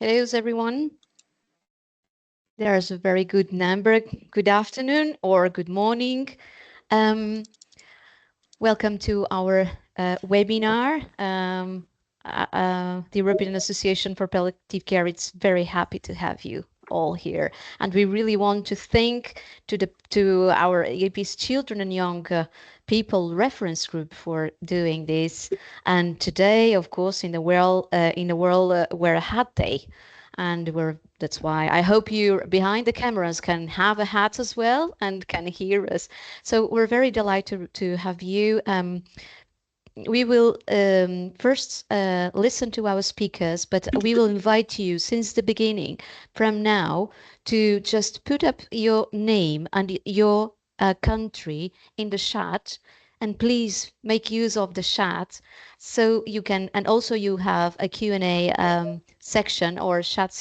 Hello, everyone. There's a very good number. Good afternoon or good morning. Welcome to our webinar. The European Association for Palliative Care. It's very happy to have you all here, and we really want to thank to our EAP's Children and Young People Reference Group for doing this. And today, of course, in the world we're a hat day, and that's why I hope you behind the cameras can have a hat as well and can hear us. So we're very delighted to have you. We will first listen to our speakers, but we will invite you since the beginning, from now, to just put up your name and your country in the chat, and please make use of the chat so you can, and also you have a Q&A section or chat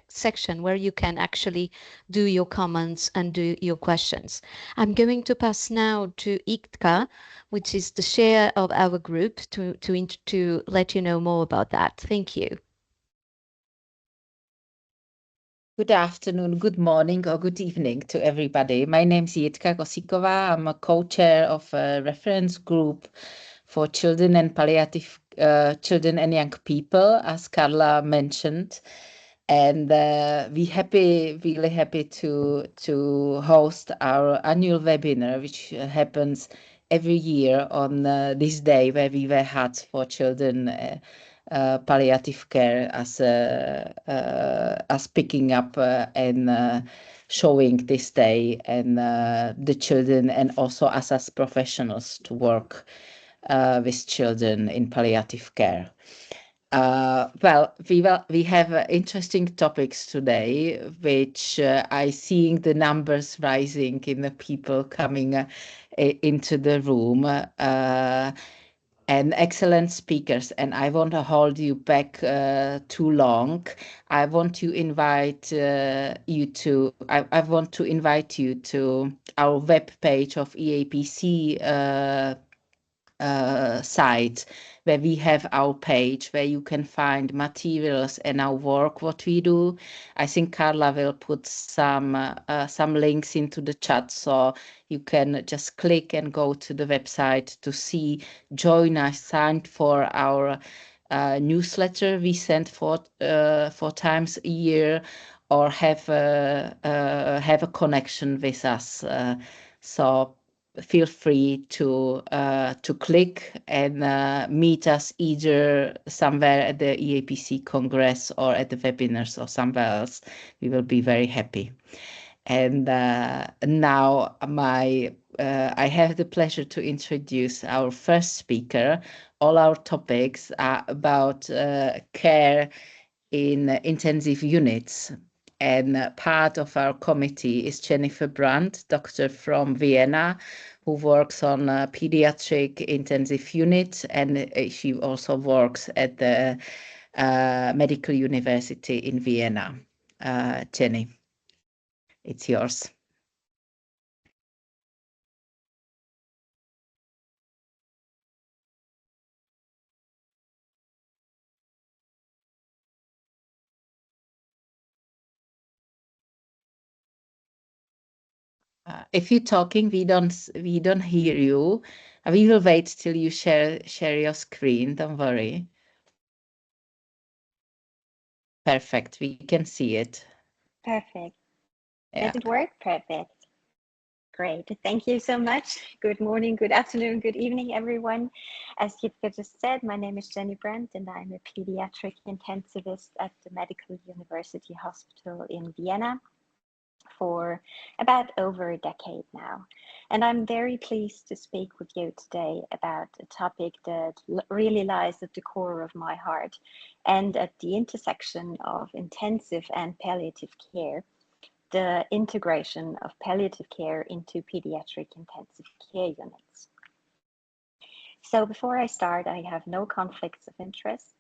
section where you can actually do your comments and do your questions. I'm going to pass now to Iktka, which is the chair of our group, to let you know more about that. Thank you. Good afternoon, good morning, or good evening to everybody. My name is Jitka Kosíková. I'm a co-chair of a reference group for children and palliative children and young people, as Carla mentioned. And really happy to host our annual webinar, which happens every year on this day where we wear hats for children. Palliative care as picking up and showing this day and the children, and also us as professionals to work with children in palliative care. We have interesting topics today, which I seeing the numbers rising in the people coming into the room. And excellent speakers, and I won't hold you back too long. I want to invite you to our web page of EAPC site, where we have our page where you can find materials and our work, what we do. I think Carla will put some links into the chat, so you can just click and go to the website to see, join us, sign for our newsletter we send 4 times a year, or have a connection with us. So feel free to click and meet us either somewhere at the EAPC Congress or at the webinars or somewhere else. We will be very happy. And now I have the pleasure to introduce our first speaker. All our topics are about care in intensive units. And part of our committee is Jennifer Brandt, doctor from Vienna, who works on pediatric intensive units, and she also works at the Medical University in Vienna. Jenny, it's yours. If you're talking, we don't hear you. We will wait till you share your screen. Don't worry. Perfect. We can see it. Perfect. Yeah. Does it work? Perfect. Great. Thank you so much. Good morning, good afternoon, good evening, everyone. As Jitka just said, my name is Jenny Brandt, and I'm a pediatric intensivist at the Medical University Hospital in Vienna for about over a decade now. And I'm very pleased to speak with you today about a topic that really lies at the core of my heart and at the intersection of intensive and palliative care, the integration of palliative care into pediatric intensive care units. So before I start, I have no conflicts of interest.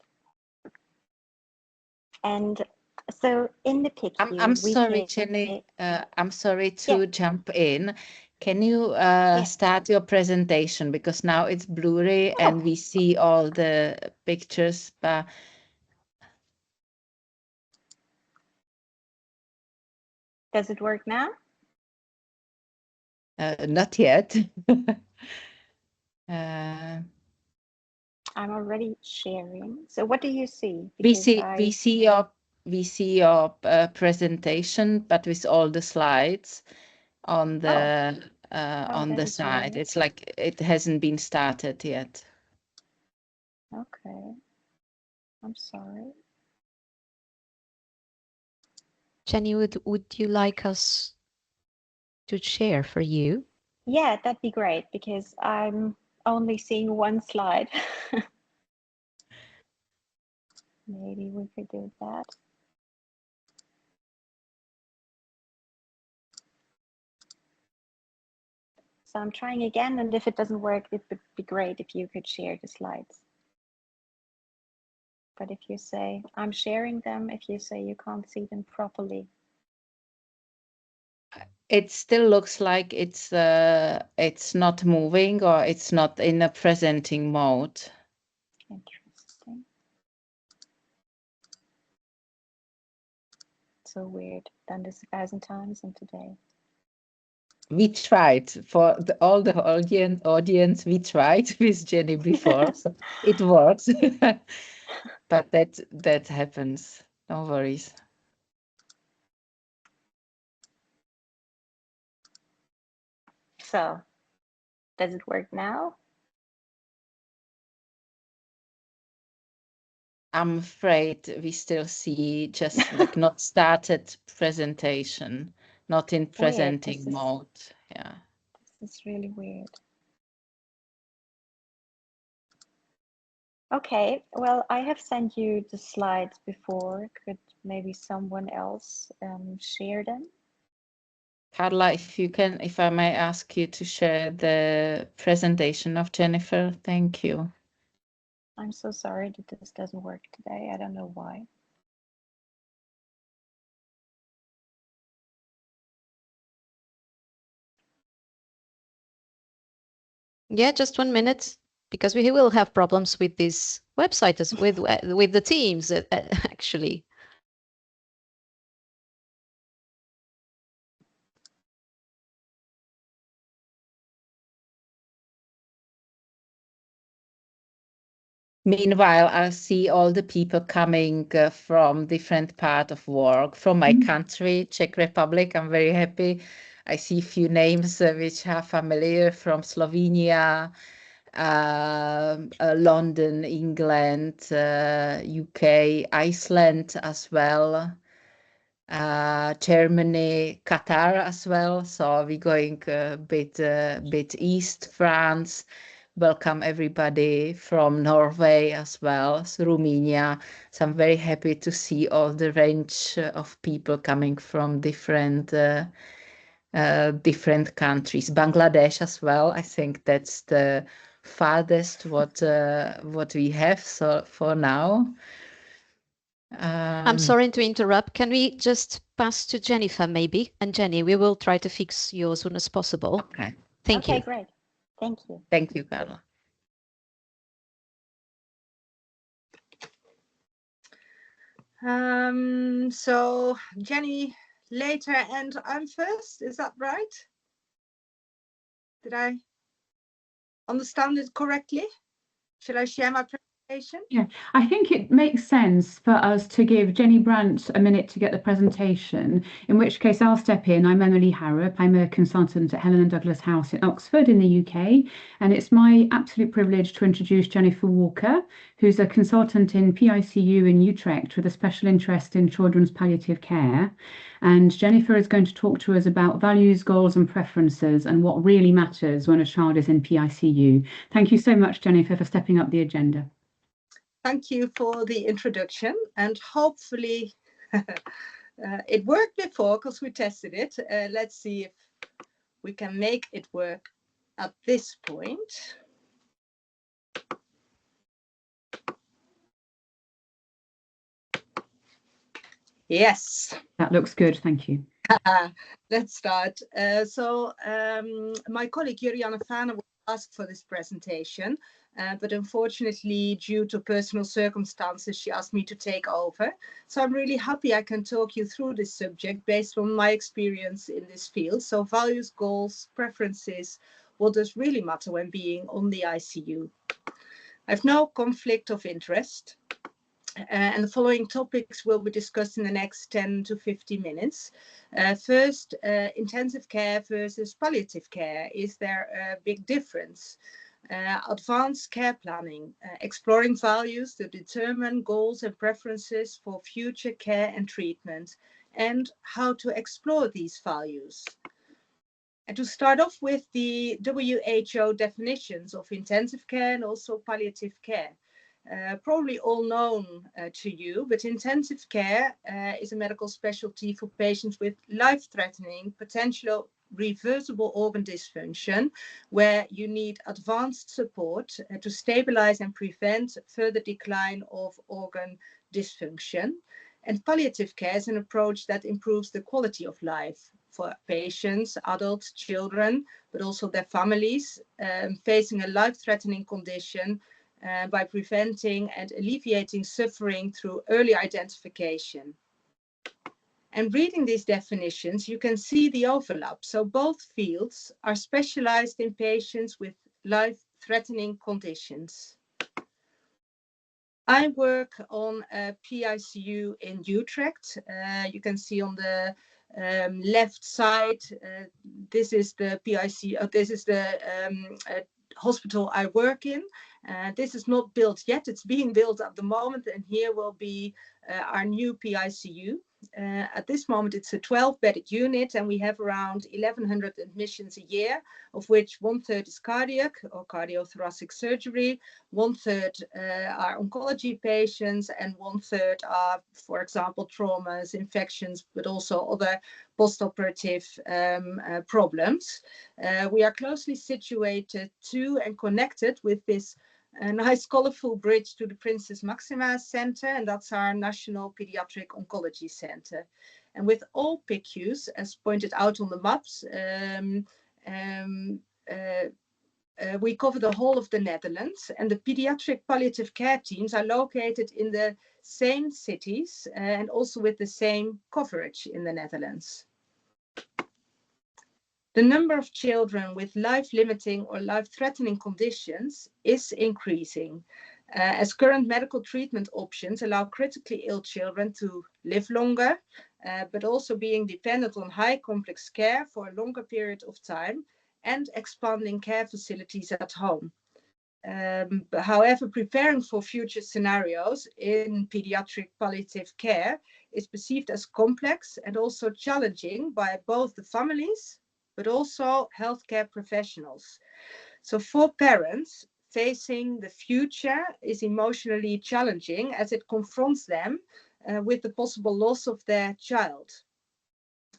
And so in the PICU, I'm sorry, Jenny. I'm sorry to jump in. Can you start your presentation, because now it's blurry and we see all the pictures. But Does it work now? Not yet. I'm already sharing. So what do you see? We Because see your presentation, but with all the slides on the that is side. weird. It's like it hasn't been started yet. Okay. I'm sorry. Jenny, would you like us to share for you? Yeah, that'd be great because I'm only seeing one slide. Maybe we could do that. So I'm trying again, and if it doesn't work, it would be great if you could share the slides. But if you say, I'm sharing them, if you say you can't see them properly. It still looks like it's not moving, or it's not in a presenting mode. Interesting. So weird. Done this 1,000 times in today. We tried for all the audience. We tried with Jenny before, so it works. But that happens. No worries. So, does it work now? I'm afraid we still see just like not started presentation, not in presenting mode. Yeah. This is really weird. Okay, well, I have sent you the slides before. Could maybe someone else share them? Carla, if I may ask you to share the presentation of Jennifer, thank you. I'm so sorry that this doesn't work today. I don't know why. Yeah, just 1 minute, because we will have problems with this website as with the Teams actually. Meanwhile, I see all the people coming from different part of work, from my country, Czech Republic. I'm very happy. I see a few names which are familiar from Slovenia, London, England, UK, Iceland as well, Germany, Qatar as well. So we're going a bit east, France. Welcome everybody from Norway as well, so Romania. So I'm very happy to see all the range of people coming from different countries. Bangladesh as well. I think that's the farthest what we have so for now. I'm sorry to interrupt. Can we just pass to Jennifer maybe? And Jenny, we will try to fix you as soon as possible. Okay. Thank you. Okay, great. Thank you. Thank you, Carla. So Jenny later and I'm first, is that right? Did I understand it correctly? Should I share my presentation? Yeah, I think it makes sense for us to give Jenny Brandt a minute to get the presentation, in which case I'll step in. I'm Emily Harrop. I'm a consultant at Helen and Douglas House in Oxford in the UK, and it's my absolute privilege to introduce Jennifer Walker, who's a consultant in PICU in Utrecht with a special interest in children's palliative care. And Jennifer is going to talk to us about values, goals and preferences and what really matters when a child is in PICU. Thank you so much, Jennifer, for stepping up the agenda. Thank you for the introduction, and hopefully it worked before because we tested it. Let's see if we can make it work at this point. Yes. That looks good, thank you. Let's start. My colleague Juliana Fana will ask for this presentation, but unfortunately, due to personal circumstances, she asked me to take over. So I'm really happy I can talk you through this subject based on my experience in this field. So values, goals, preferences, what does really matter when being on the ICU. I've no conflict of interest. And the following topics will be discussed in the next 10 to 50 minutes. First, intensive care versus palliative care. Is there a big difference? Advanced care planning, exploring values to determine goals and preferences for future care and treatment, and how to explore these values. And to start off with the WHO definitions of intensive care and also palliative care. Probably all known to you, but intensive care is a medical specialty for patients with life-threatening, potential reversible organ dysfunction, where you need advanced support to stabilize and prevent further decline of organ dysfunction. And palliative care is an approach that improves the quality of life for patients, adults, children, but also their families facing a life-threatening condition by preventing and alleviating suffering through early identification. And reading these definitions, you can see the overlap. So both fields are specialized in patients with life-threatening conditions. I work on a PICU in Utrecht. You can see on the left side, this is the PICU, this is the hospital I work in. This is not built yet, it's being built at the moment, and here will be our new PICU. At this moment, it's a 12-bedded unit, and we have around 1,100 admissions a year, of which 1/3 is cardiac or cardiothoracic surgery, 1/3 are oncology patients, and 1/3 are, for example, traumas, infections, but also other post-operative problems. We are closely situated to and connected with this a nice colorful bridge to the Princess Maxima Center, and that's our National Pediatric Oncology Center. And with all PICUs, as pointed out on the maps, we cover the whole of the Netherlands, and the pediatric palliative care teams are located in the same cities and also with the same coverage in the Netherlands. The number of children with life-limiting or life-threatening conditions is increasing, as current medical treatment options allow critically ill children to live longer, but also being dependent on high complex care for a longer period of time and expanding care facilities at home. However, preparing for future scenarios in pediatric palliative care is perceived as complex and also challenging by both the families but also healthcare professionals. So for parents, facing the future is emotionally challenging as it confronts them with the possible loss of their child.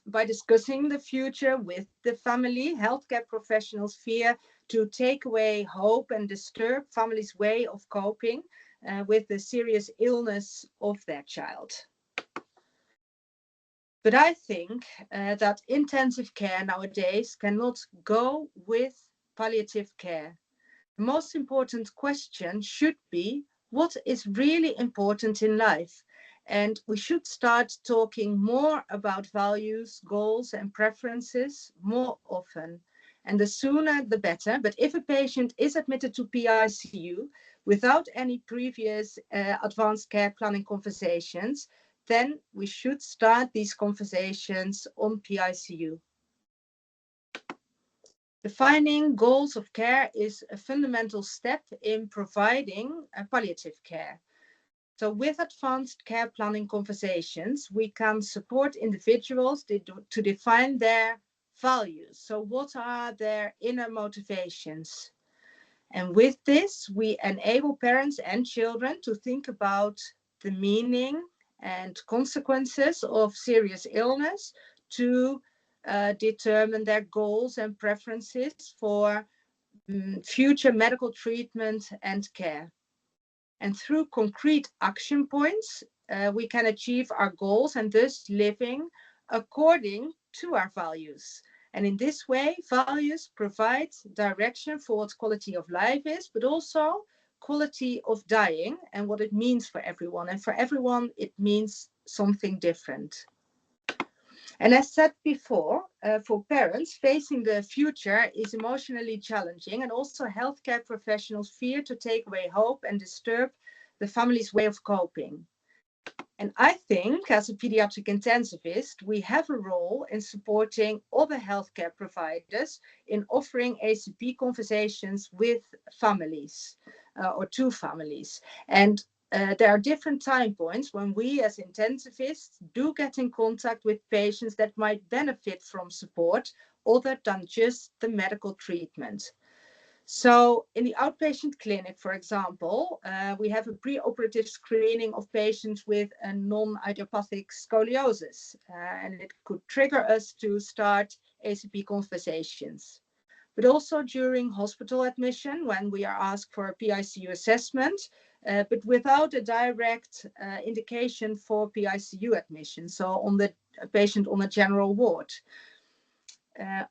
By discussing the future with the family, healthcare professionals fear to take away hope and disturb families' way of coping with the serious illness of their child. But I think that intensive care nowadays cannot go with palliative care. The most important question should be, what is really important in life? And we should start talking more about values, goals, and preferences more often. And the sooner, the better. But if a patient is admitted to PICU without any previous advanced care planning conversations, then we should start these conversations on PICU. Defining goals of care is a fundamental step in providing palliative care. So with advanced care planning conversations, we can support individuals to define their values. So what are their inner motivations? And with this, we enable parents and children to think about the meaning and consequences of serious illness to determine their goals and preferences for future medical treatment and care. And through concrete action points, we can achieve our goals and thus living according to our values. And in this way, values provide direction for what quality of life is, but also quality of dying and what it means for everyone. And for everyone, it means something different. And as said before, for parents, facing the future is emotionally challenging, and also healthcare professionals fear to take away hope and disturb the family's way of coping. And I think as a pediatric intensivist, we have a role in supporting other healthcare providers in offering ACP conversations with families or to families. And there are different time points when we as intensivists do get in contact with patients that might benefit from support other than just the medical treatment. So in the outpatient clinic, for example, we have a preoperative screening of patients with a non-idiopathic scoliosis, and it could trigger us to start ACP conversations. But also during hospital admission, when we are asked for a PICU assessment, but without a direct indication for PICU admission, so on the patient on a general ward.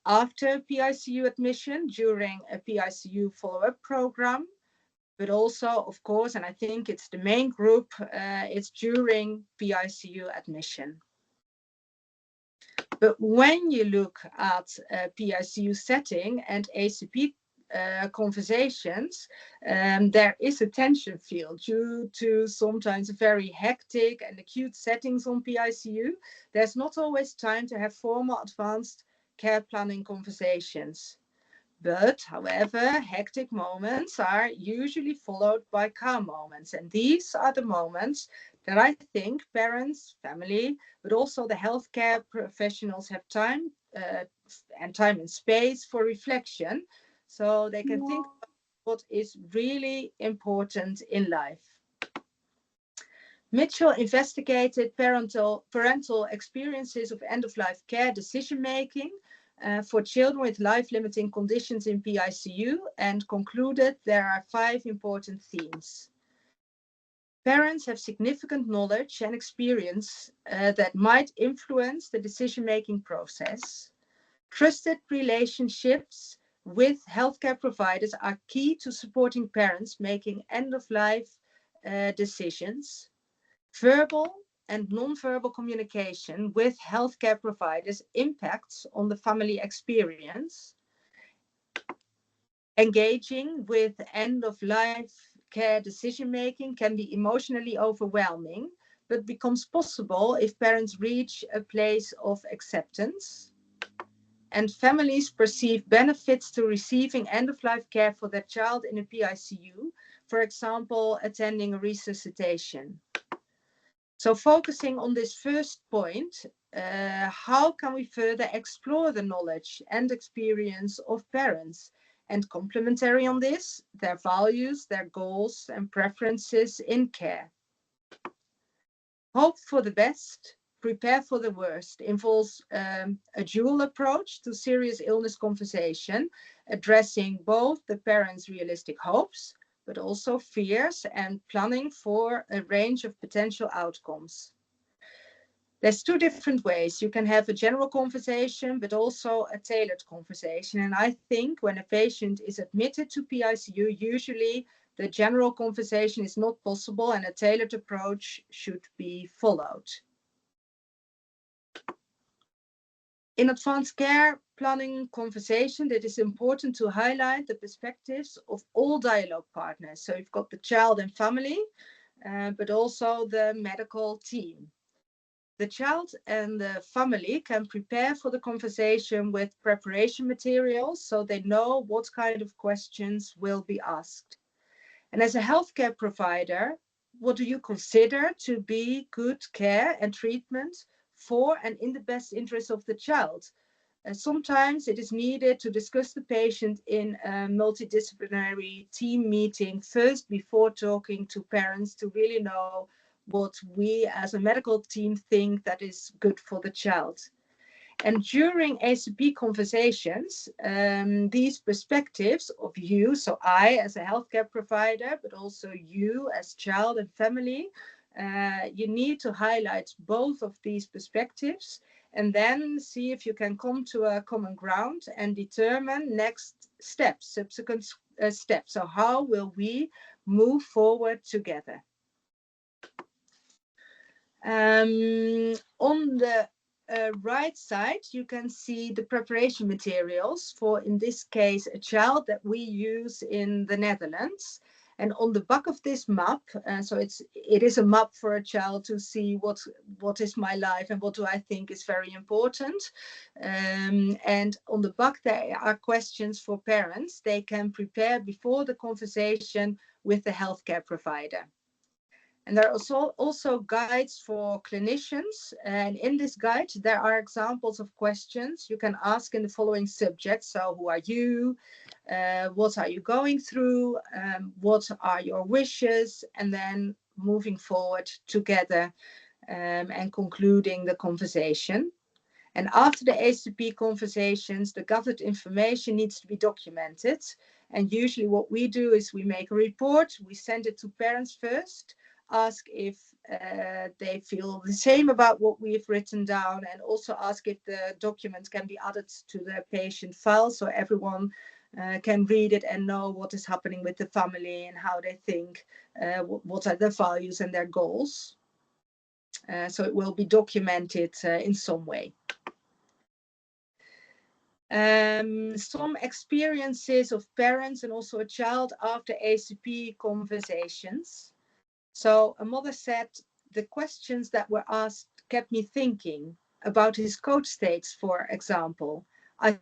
After PICU admission, during a PICU follow-up program, but also, of course, and I think it's the main group, it's during PICU admission. But when you look at a PICU setting and ACP conversations, there is a tension field due to sometimes very hectic and acute settings on PICU. There's not always time to have formal advanced care planning conversations. But, however, hectic moments are usually followed by calm moments. And these are the moments that I think parents, family, but also the healthcare professionals have time and space for reflection, so they can think about what is really important in life. Mitchell investigated parental experiences of end-of-life care decision-making for children with life-limiting conditions in PICU and concluded there are 5 important themes. Parents have significant knowledge and experience that might influence the decision-making process. Trusted relationships with healthcare providers are key to supporting parents making end-of-life decisions. Verbal and non-verbal communication with healthcare providers impacts on the family experience. Engaging with end-of-life care decision-making can be emotionally overwhelming, but becomes possible if parents reach a place of acceptance. And families perceive benefits to receiving end-of-life care for their child in a PICU, for example, attending a resuscitation. So focusing on this first point, how can we further explore the knowledge and experience of parents? And complementary on this, their values, their goals and preferences in care. Hope for the best, prepare for the worst involves a dual approach to serious illness conversation, addressing both the parents' realistic hopes, but also fears and planning for a range of potential outcomes. There's 2 different ways. You can have a general conversation, but also a tailored conversation. And I think when a patient is admitted to PICU, usually the general conversation is not possible and a tailored approach should be followed. In advanced care planning conversation, it is important to highlight the perspectives of all dialogue partners. So you've got the child and family, but also the medical team. The child and the family can prepare for the conversation with preparation materials so they know what kind of questions will be asked. And as a healthcare provider, what do you consider to be good care and treatment for and in the best interest of the child? Sometimes it is needed to discuss the patient in a multidisciplinary team meeting first before talking to parents to really know what we as a medical team think that is good for the child. And during ACP conversations, these perspectives of you, so I as a healthcare provider, but also you as child and family, you need to highlight both of these perspectives and then see if you can come to a common ground and determine next steps, subsequent steps. So how will we move forward together? On the right side, you can see the preparation materials for, in this case, a child that we use in the Netherlands. And on the back of this map, so it is a map for a child to see what is my life and what do I think is very important. And on the back there are questions for parents they can prepare before the conversation with the healthcare provider. And there are also guides for clinicians. And in this guide, there are examples of questions you can ask in the following subjects. So who are you? What are you going through? What are your wishes? And then moving forward together and concluding the conversation. And after the ACP conversations, the gathered information needs to be documented. And usually what we do is we make a report, we send it to parents first, ask if they feel the same about what we've written down, and also ask if the documents can be added to the patient file so everyone can read it and know what is happening with the family and how they think, what are their values and their goals. So it will be documented in some way. Some experiences of parents and also a child after ACP conversations. So a mother said, the questions that were asked kept me thinking about his coach states, for example. I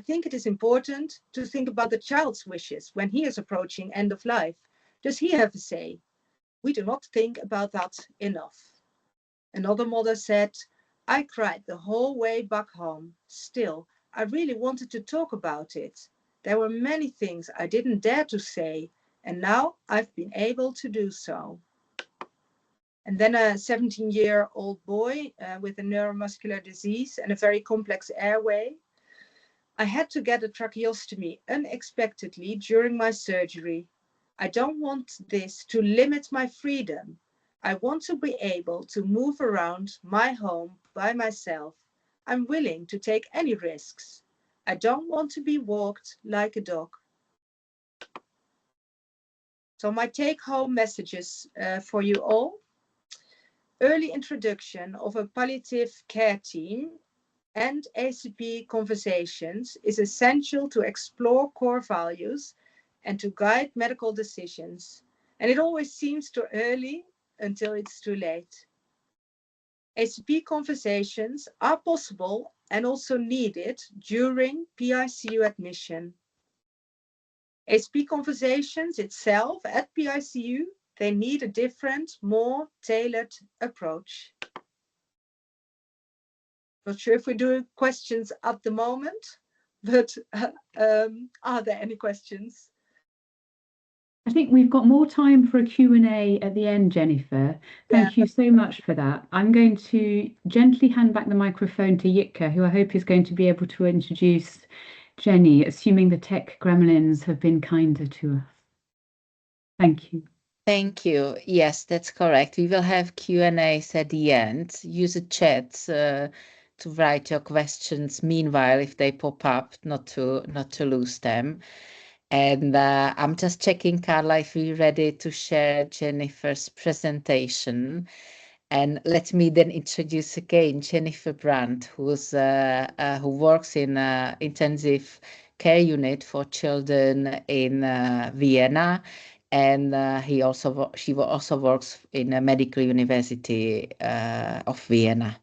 think it is important to think about the child's wishes when he is approaching end of life. Does he have a say? We do not think about that enough. Another mother said, I cried the whole way back home. Still, I really wanted to talk about it. There were many things I didn't dare to say, and now I've been able to do so. And then a 17-year-old boy with a neuromuscular disease and a very complex airway. I had to get a tracheostomy unexpectedly during my surgery. I don't want this to limit my freedom. I want to be able to move around my home by myself. I'm willing to take any risks. I don't want to be walked like a dog. So my take-home messages for you all. Early introduction of a palliative care team and ACP conversations is essential to explore core values and to guide medical decisions. And it always seems too early until it's too late. ACP conversations are possible and also needed during PICU admission. ACP conversations itself at PICU, they need a different, more tailored approach. Not sure if we do questions at the moment, but are there any questions? I think we've got more time for a Q&A at the end, Jennifer. Thank you so much for that. I'm going to gently hand back the microphone to Jitka, who I hope is going to be able to introduce Jenny, assuming the tech gremlins have been kinder to us. Thank you. Thank you. Yes, that's correct. We will have Q&As at the end. Use the chat to write your questions meanwhile if they pop up, not to lose them. And I'm just checking, Carla, if we're ready to share Jennifer's presentation. And let me then introduce again Jennifer Brandt, who works in intensive care unit for children in Vienna. And she also works in a medical university of Vienna.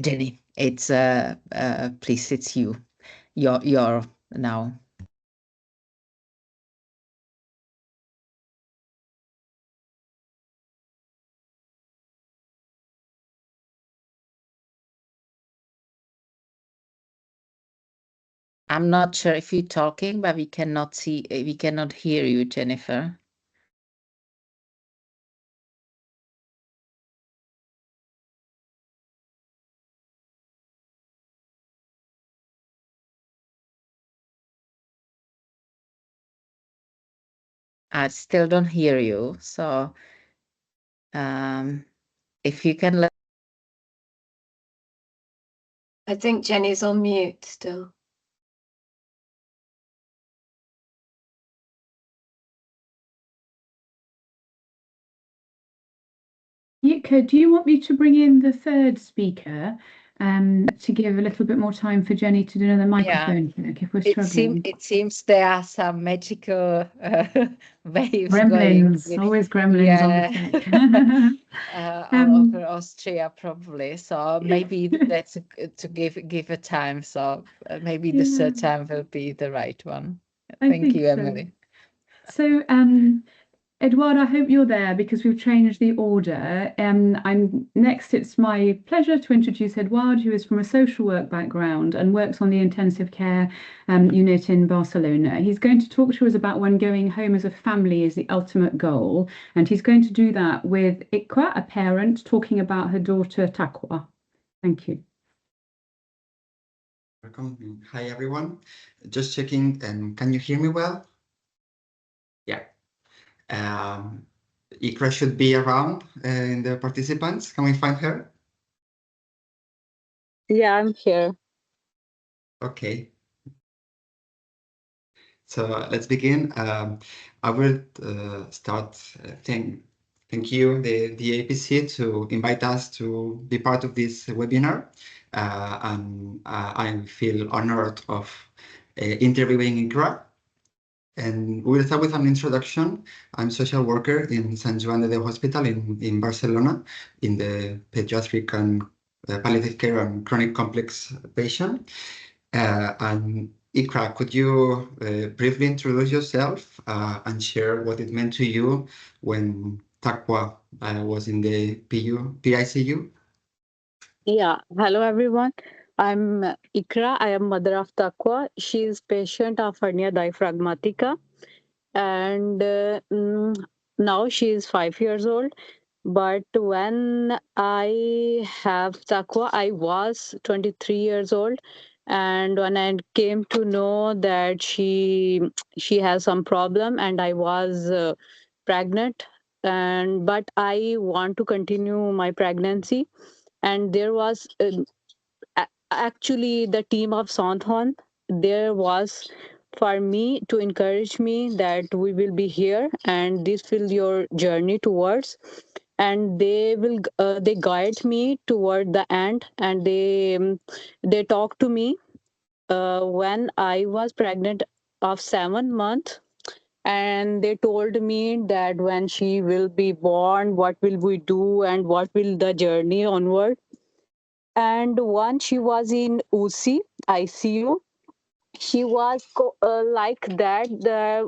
Jenny, it's please, it's you. You're now. I'm not sure if you're talking, but we cannot hear you, Jennifer. I still don't hear you, so If you can let. I think Jenny's on mute still. Yitka, do you want me to bring in the third speaker to give a little bit more time for Jenny to do another microphone check if we're struggling? It seems there are some magical waves Gremlins, going. always gremlins on the tech. All over Austria probably. So maybe that's to give a time. So maybe the third time will be the right one. Thank you, Emily. So, Edouard, I hope you're there because we've changed the order. Next, it's my pleasure to introduce Edouard, who is from a social work background and works on the intensive care unit in Barcelona. He's going to talk to us about when going home as a family is the ultimate goal, and he's going to do that with Ikra, a parent, talking about her daughter Taqwa. Thank you. Welcome. Hi, everyone. Just checking, can you hear me well? Yeah. Ikra should be around in the participants. Can we find her? Yeah, I'm here. Okay. So let's begin. I will start. Thank you, the APC, to invite us to be part of this webinar. And I feel honored of interviewing Ikra. And we'll start with an introduction. I'm social worker in Sant Joan de Déu Hospital in Barcelona, in the pediatric and palliative care and chronic complex patient. And Ikra, could you briefly introduce yourself and share what it meant to you when Taqwa was in the PICU? Yeah, hello everyone. I'm Ikra. I am mother of Taqwa. She is patient of hernia diaphragmatica, and now she is 5 years old. But when I have Taqwa, I was 23 years old, and when I came to know that she has some problem, and I was pregnant, and but I want to continue my pregnancy, and there was actually the team of Santhon. There was for me to encourage me that we will be here and this will your journey towards, and they guide me toward the end, and they talk to me when I was pregnant of 7 months, and they told me that when she will be born, what will we do and what will the journey onward. And once she was in UC ICU, she was like that.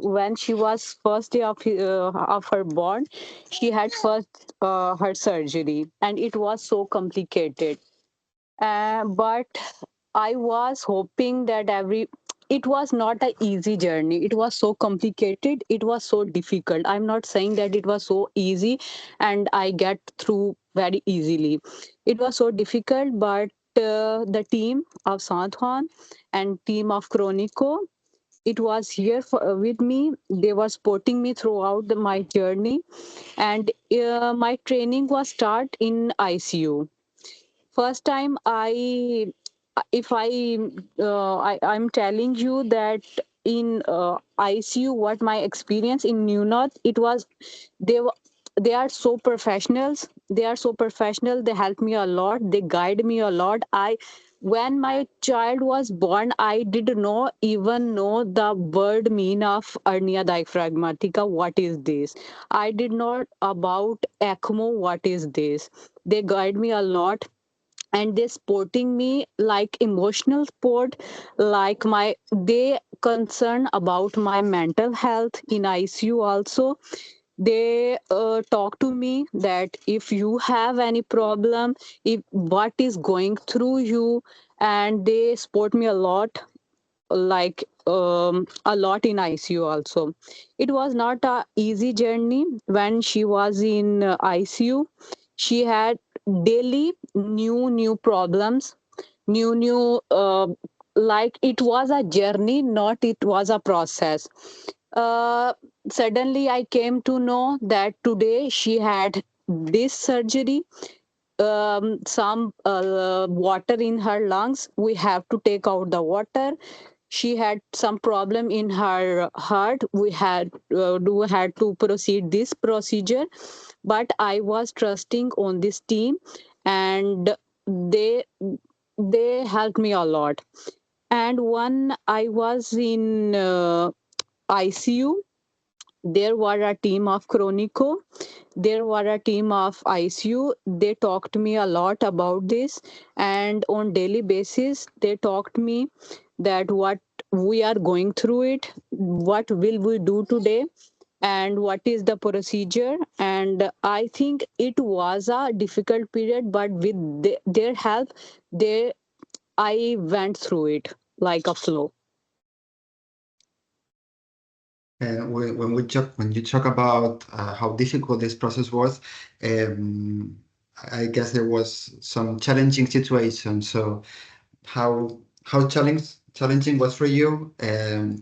When she was first day of her born, she had first her surgery, and it was so complicated. But I was hoping that it was not an easy journey. It was so complicated. It was so difficult. I'm not saying that it was so easy and I get through very easily. It was so difficult, but the team of Santhwan and team of Chronico, it was here with me. They were supporting me throughout my journey, and my training was start in ICU. First time if I'm telling you that in ICU what my experience in Newnorth, it was they were they are so professionals. They are so professional. They help me a lot. They guide me a lot. I When my child was born, I did not even know the word mean of hernia diaphragmatica. What is this? I did not about ECMO. What is this? They guide me a lot, and they supporting me like emotional support, like my they concern about my mental health in ICU also. They talk to me that if you have any problem, if what is going through you, and they support me a lot, like a lot in ICU also. It was not a easy journey when she was in ICU. She had daily new problems, new like it was a journey, not it was a process. uh, Suddenly I came to know that today she had this surgery, some water in her lungs. We have to take out the water. She had some problem in her heart. We had to proceed this procedure, but I was trusting on this team, and they they helped me a lot. And when I was in ICU, there were a team of Chronico, there were a team of ICU. They talked to me a lot about this, and on daily basis they talked me that what we are going through it, what will we do today, and what is the procedure. And I think it was a difficult period, but with their help, they I went through it like a flow. And when you talk about how difficult this process was, I guess there was some challenging situation. So how challenging was for you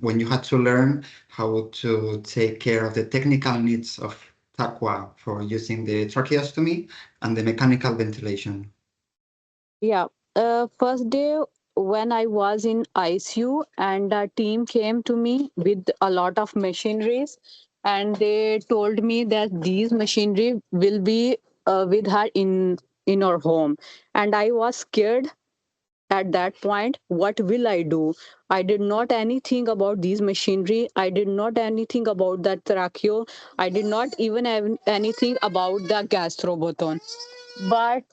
when you had to learn how to take care of the technical needs of TACWA for using the tracheostomy and the mechanical ventilation? Yeah. First day when I was in ICU, and a team came to me with a lot of machineries, and they told me that these machinery will be with her in our home, and I was scared at that point. What will I do? I did not anything about these machinery. I did not anything about that tracheo. I did not even have anything about the gastroboton. But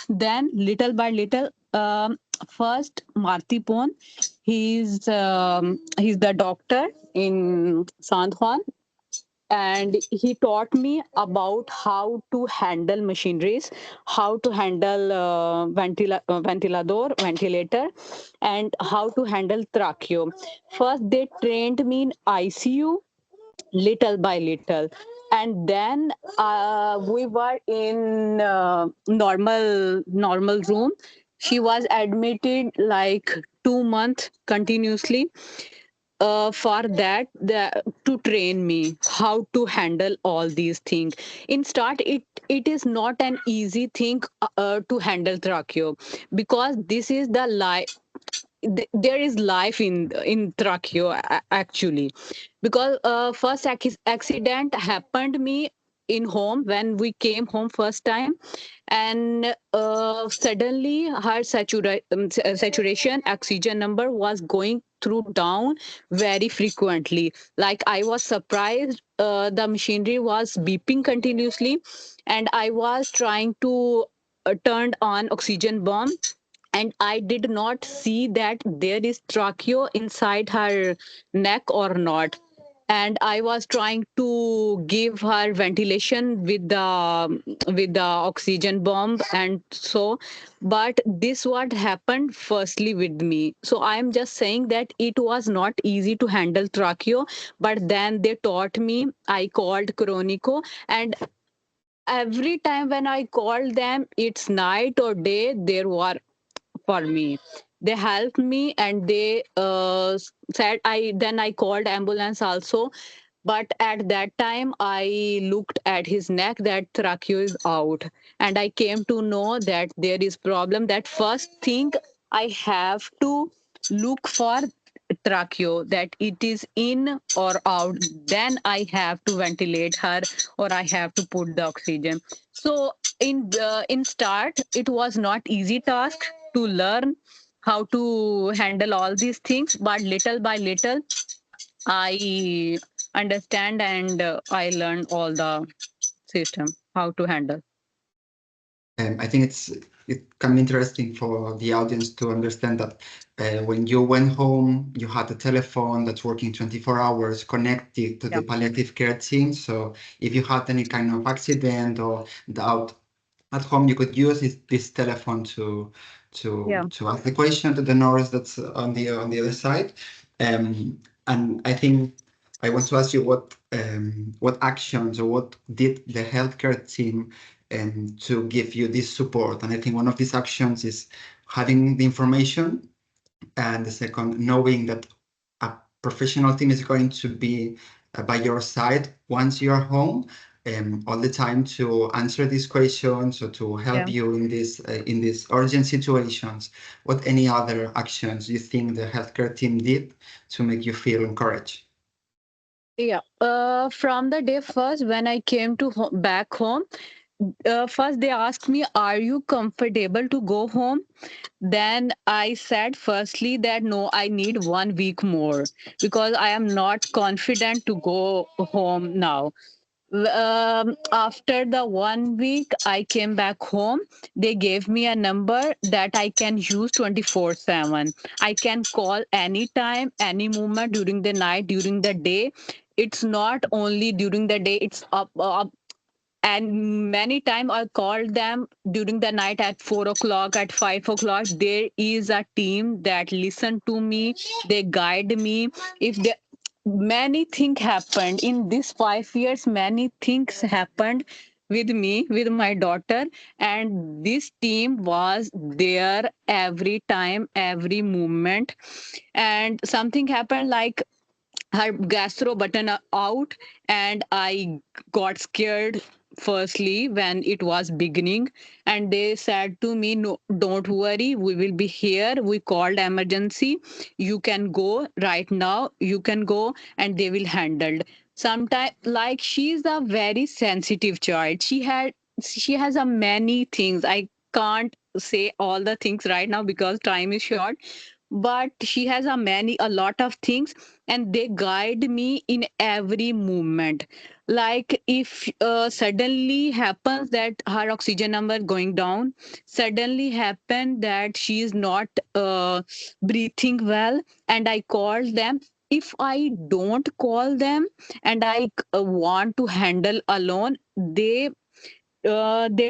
then little by little, first Martipon, he's the doctor in San Juan, and he taught me about how to handle machineries, how to handle ventilator, and how to handle tracheo. First they trained me in ICU little by little, and then we were in normal room. She was admitted like 2 months continuously. For that, to train me how to handle all these things. In start, it is not an easy thing to handle tracheo, because this is the life. There is life in tracheo actually. Because first accident happened me in home when we came home first time, and suddenly her saturation oxygen number was going through down very frequently. Like I was surprised, the machinery was beeping continuously, and I was trying to turn on oxygen bomb, and I did not see that there is tracheo inside her neck or not. And I was trying to give her ventilation with the oxygen bomb, and so, but this what happened firstly with me. So I am just saying that it was not easy to handle tracheo, but then they taught me. I called Chronico, and every time when I called them, it's night or day, there were for me. They helped me, and they said, I called ambulance also. But at that time I looked at his neck that tracheo is out, and I came to know that there is problem. That first thing I have to look for tracheo, that it is in or out, then I have to ventilate her, or I have to put the oxygen. So in start it was not easy task to learn how to handle all these things, but little by little I understand, and I learned all the system how to handle. I think it can be interesting for the audience to understand that when you went home, you had a telephone that's working 24 hours connected to the palliative care team. So if you had any kind of accident or doubt at home, you could use this telephone to ask the question to the nurse that's on the other side. And I think I want to ask you what actions or what did the healthcare team to give you this support. And I think one of these actions is having the information, and the second, knowing that a professional team is going to be by your side once you are home, all the time to answer these questions or to help Yeah. you in these urgent situations. What any other actions you think the healthcare team did to make you feel encouraged? Yeah. From the day first when I came to back home, first they asked me, "Are you comfortable to go home?" Then I said, firstly, that no, I need 1 week more because I am not confident to go home now. After the 1 week, I came back home. They gave me a number that I can use 24/7. I can call anytime, any moment during the night, during the day. It's not only during the day, it's up, and many times I called them during the night at 4 o'clock, at 5 o'clock. There is a team that listen to me, they guide me. If they, many things happened in these 5 years, many things happened with me, with my daughter, and this team was there every time, every moment. And something happened like her gastro button out, and I got scared firstly when it was beginning. And they said to me, "No, don't worry, we will be here. We called emergency, you can go right now, you can go, and they will handle." Sometimes, like, she's a very sensitive child. She has a many things. I can't say all the things right now because time is short, but she has a lot of things, and they guide me in every movement. Like, if suddenly happens that her oxygen number going down, suddenly happen that she is not breathing well, and I call them. If I don't call them and I want to handle alone, they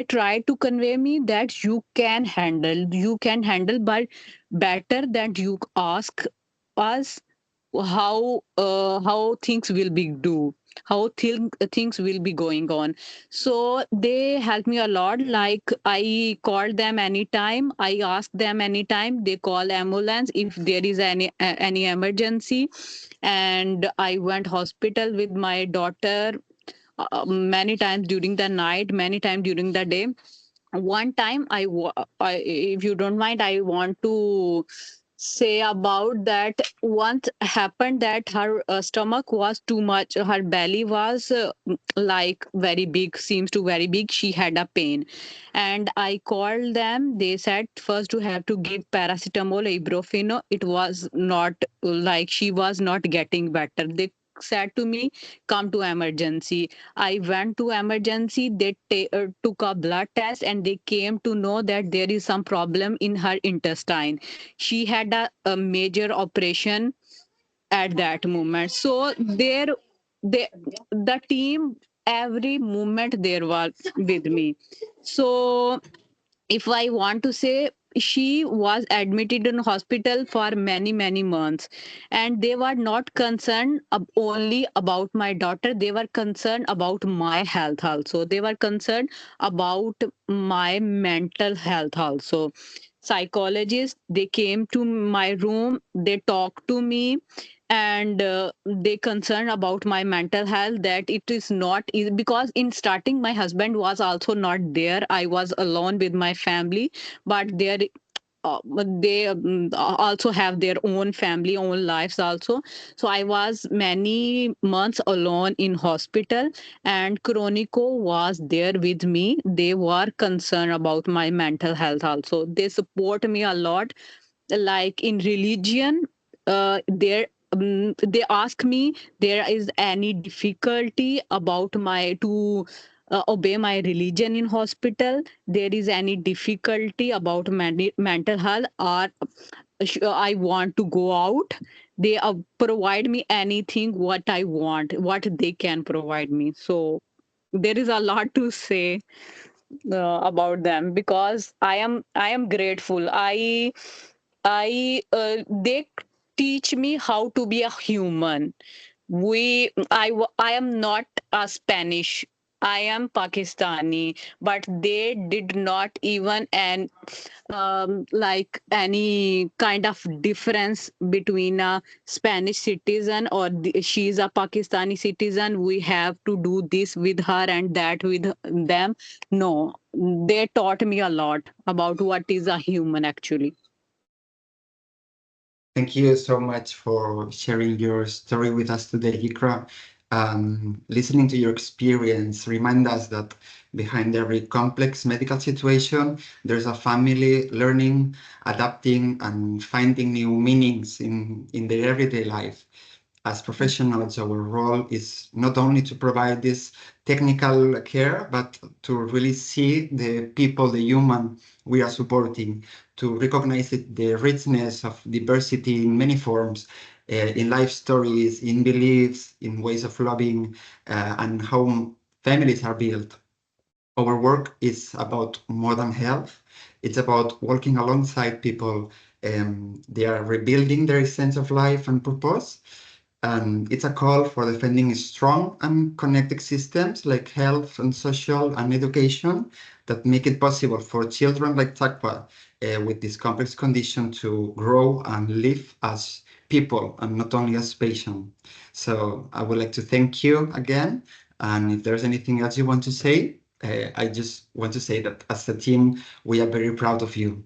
try to convey me that you can handle, but better that you ask us how things will be do, things will be going on. So they help me a lot. Like, I called them anytime, I ask them anytime, they call ambulance if there is any emergency. And I went hospital with my daughter many times during the night, many times during the day. One time if you don't mind, I want to say about that. Once happened that her stomach was too much, her belly was like very big, seems to very big, she had a pain. And I called them, they said first you have to give paracetamol, ibuprofen. It was not, like, she was not getting better. They said to me, come to emergency. I went to emergency. They took a blood test, and they came to know that there is some problem in her intestine. She had a major operation at that moment. So they, the team, every moment there was with me. So if I want to say, she was admitted in hospital for many months, and they were not concerned only about my daughter. They were concerned about my health also. They were concerned about my mental health also. Psychologists, they came to my room, they talked to me, and they concerned about my mental health, that it is not easy. Because in starting my husband was also not there, I was alone with my family. But they also have their own family, own lives also. So I was many months alone in hospital, and chronico was there with me. They were concerned about my mental health also. They support me a lot. Like, in religion, they ask me, there is any difficulty about my to obey my religion in hospital, there is any difficulty about mental health, or I want to go out, they provide me anything what I want, what they can provide me. So there is a lot to say about them, because I am grateful. I they teach me how to be a human. I am not a Spanish. I am Pakistani, but they did not even like any kind of difference between a Spanish citizen or she's a Pakistani citizen. We have to do this with her and that with them. No, they taught me a lot about what is a human actually. Thank you so much for sharing your story with us today, Ikra. Listening to your experience remind us that behind every complex medical situation, there's a family learning, adapting, and finding new meanings in their everyday life. As professionals, our role is not only to provide this technical care, but to really see the people, the human we are supporting, to recognize the richness of diversity in many forms, in life stories, in beliefs, in ways of loving, and how families are built. Our work is about more than health. It's about walking alongside people. They are rebuilding their sense of life and purpose. And it's a call for defending strong and connected systems like health and social and education that make it possible for children like Takwa with this complex condition to grow and live as people and not only as patients. So I would like to thank you again. And if there's anything else you want to say, I just want to say that as a team, we are very proud of you.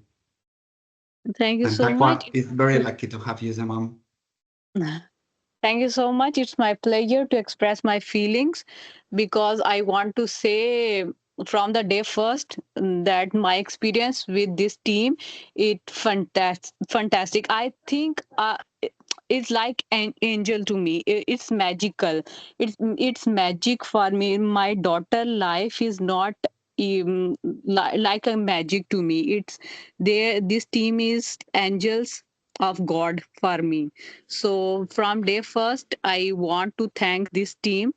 Thank you And so much. Takwa is very lucky to have you as a mom. Thank you so much. It's my pleasure to express my feelings because I want to say from the day first that my experience with this team it fantastic. I think it's like an angel to me. It's magical. It's magic for me. My daughter life is not like a magic to me. It's there. This team is angels of God for me. So from day first, I want to thank this team,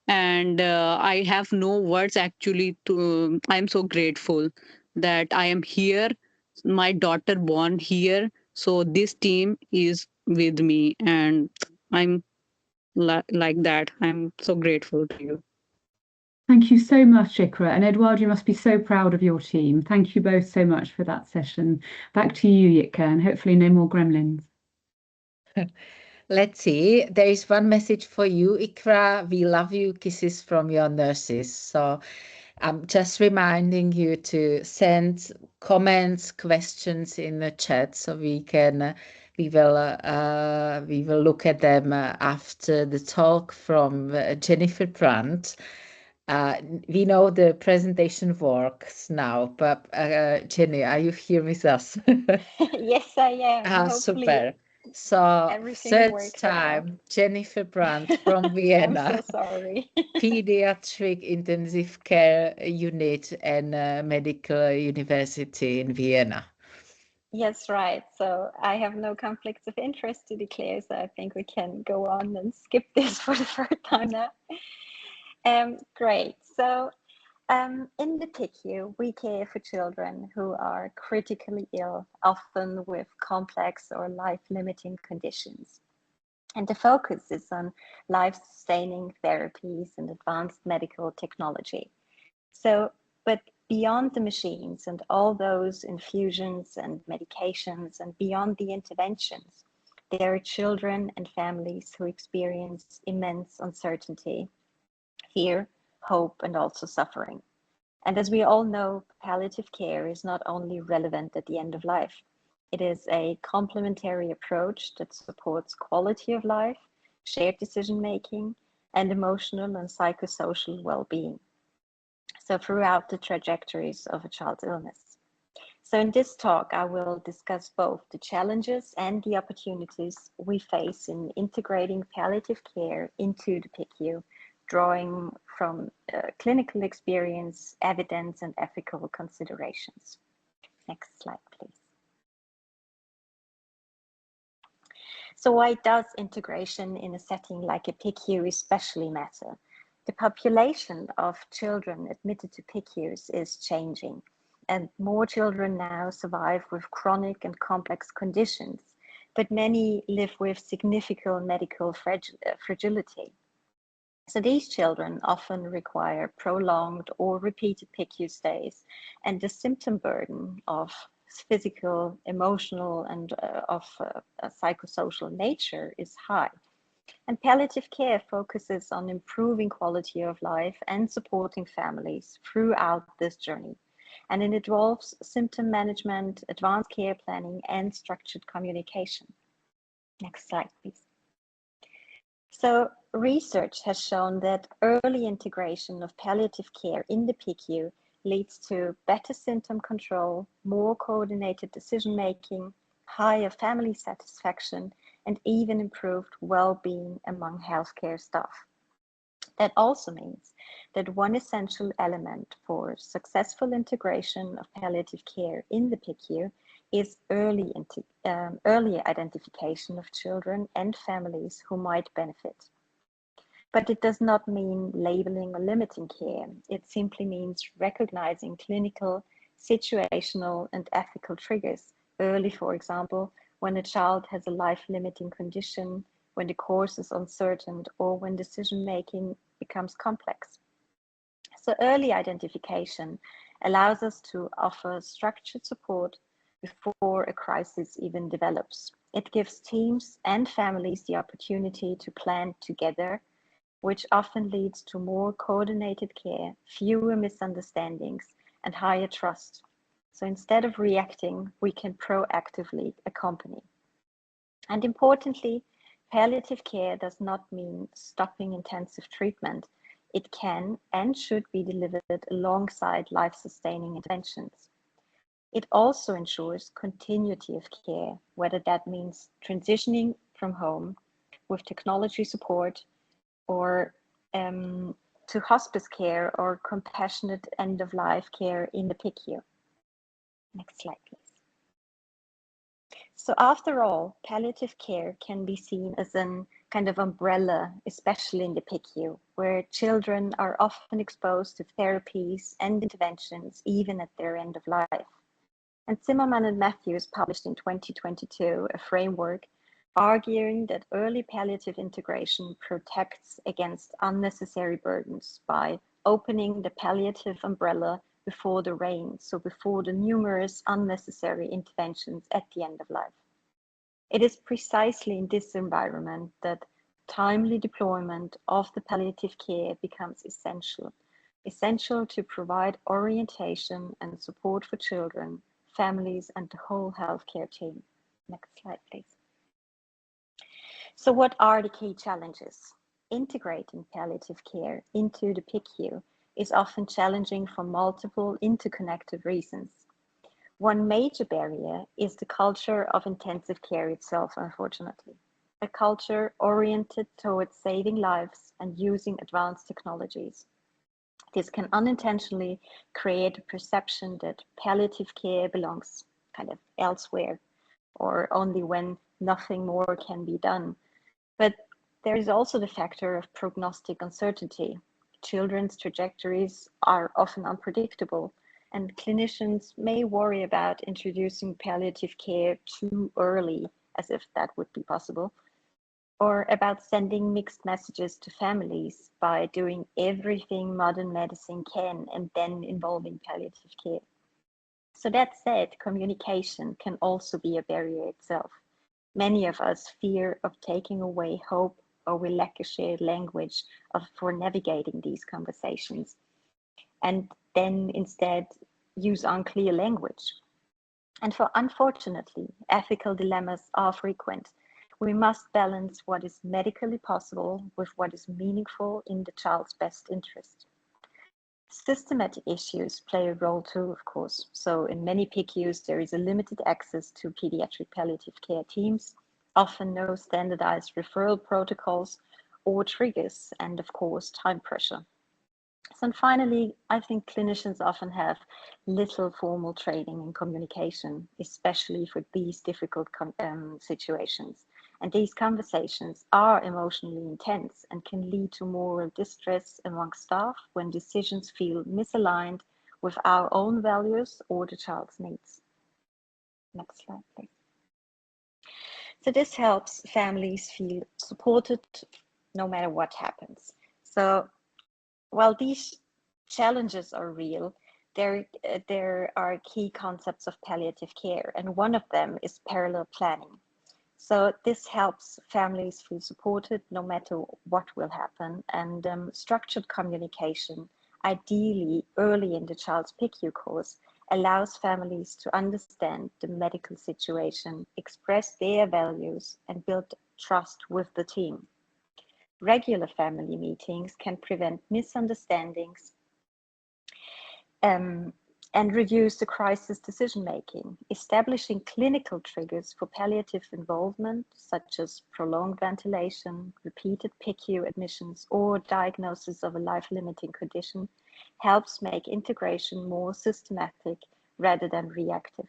and I have no words actually. To I'm so grateful that I am here. My daughter born here, so this team is with me, and I'm like that. I'm so grateful to you. Thank you so much, Ikra. And Edward, you must be so proud of your team. Thank you both so much for that session. Back to you, Yitka, and hopefully no more gremlins. Let's see. There is one message for you, Ikra. We love you. Kisses from your nurses. So I'm just reminding you to send comments, questions in the chat so we can we will look at them after the talk from Jennifer Brandt. We know the presentation works now, but Jenny, are you here with us? Yes, I am. Hopefully Super. So everything third works out. time, Jennifer Brandt from I'm Vienna, so sorry. Pediatric Intensive Care Unit and Medical University in Vienna. Yes, right. So I have no conflicts of interest to declare, so I think we can go on and skip this for the third time now. Great. So in the PICU, we care for children who are critically ill, often with complex or life-limiting conditions. And the focus is on life-sustaining therapies and advanced medical technology. So, but beyond the machines and all those infusions and medications and beyond the interventions, there are children and families who experience immense uncertainty, fear, hope, and also suffering. And as we all know, palliative care is not only relevant at the end of life, it is a complementary approach that supports quality of life, shared decision making, and emotional and psychosocial well being. So, throughout the trajectories of a child's illness. So, in this talk, I will discuss both the challenges and the opportunities we face in integrating palliative care into the PICU, drawing from clinical experience, evidence, and ethical considerations. Next slide, please. So why does integration in a setting like a PICU especially matter? The population of children admitted to PICUs is changing, and more children now survive with chronic and complex conditions, but many live with significant medical fragility. So these children often require prolonged or repeated PICU stays, and the symptom burden of physical, emotional, and of a psychosocial nature is high. And palliative care focuses on improving quality of life and supporting families throughout this journey. And it involves symptom management, advanced care planning, and structured communication. Next slide, please. So research has shown that early integration of palliative care in the PICU leads to better symptom control, more coordinated decision-making, higher family satisfaction, and even improved well-being among healthcare staff. That also means that one essential element for successful integration of palliative care in the PICU is early identification of children and families who might benefit. But it does not mean labeling or limiting care. It simply means recognizing clinical, situational, and ethical triggers early, for example, when a child has a life-limiting condition, when the course is uncertain, or when decision-making becomes complex. So early identification allows us to offer structured support before a crisis even develops. It gives teams and families the opportunity to plan together, which often leads to more coordinated care, fewer misunderstandings, and higher trust. So instead of reacting, we can proactively accompany. And importantly, palliative care does not mean stopping intensive treatment. It can and should be delivered alongside life-sustaining interventions. It also ensures continuity of care, whether that means transitioning from home with technology support or to hospice care or compassionate end-of-life care in the PICU. Next slide, please. So after all, palliative care can be seen as a kind of umbrella, especially in the PICU, where children are often exposed to therapies and interventions even at their end of life. And Zimmerman and Matthews published in 2022 a framework arguing that early palliative integration protects against unnecessary burdens by opening the palliative umbrella before the rain, so before the numerous unnecessary interventions at the end of life. It is precisely in this environment that timely deployment of the palliative care becomes essential to provide orientation and support for children, families, and the whole healthcare team. Next slide, please. So what are the key challenges? Integrating palliative care into the PICU is often challenging for multiple interconnected reasons. One major barrier is the culture of intensive care itself, unfortunately. A culture oriented towards saving lives and using advanced technologies. This can unintentionally create a perception that palliative care belongs kind of elsewhere, or only when nothing more can be done. But there is also the factor of prognostic uncertainty. Children's trajectories are often unpredictable, and clinicians may worry about introducing palliative care too early, as if that would be possible, or about sending mixed messages to families by doing everything modern medicine can and then involving palliative care. So that said, communication can also be a barrier itself. Many of us fear of taking away hope, or we lack a shared language for navigating these conversations, and then instead use unclear language. And unfortunately, ethical dilemmas are frequent. We must balance what is medically possible with what is meaningful in the child's best interest. Systematic issues play a role too, of course. So in many PICUs, there is a limited access to pediatric palliative care teams, often no standardized referral protocols or triggers, and of course, time pressure. So, and finally, I think clinicians often have little formal training in communication, especially for these difficult situations. And these conversations are emotionally intense and can lead to moral distress among staff when decisions feel misaligned with our own values or the child's needs. Next slide, please. So this helps families feel supported no matter what happens. So while these challenges are real, there are key concepts of palliative care, and one of them is parallel planning. So this helps families feel supported no matter what will happen, and structured communication, ideally early in the child's PICU course, allows families to understand the medical situation, express their values, and build trust with the team. Regular family meetings can prevent misunderstandings and reduce the crisis decision making. Establishing clinical triggers for palliative involvement, such as prolonged ventilation, repeated PICU admissions, or diagnosis of a life-limiting condition, helps make integration more systematic rather than reactive.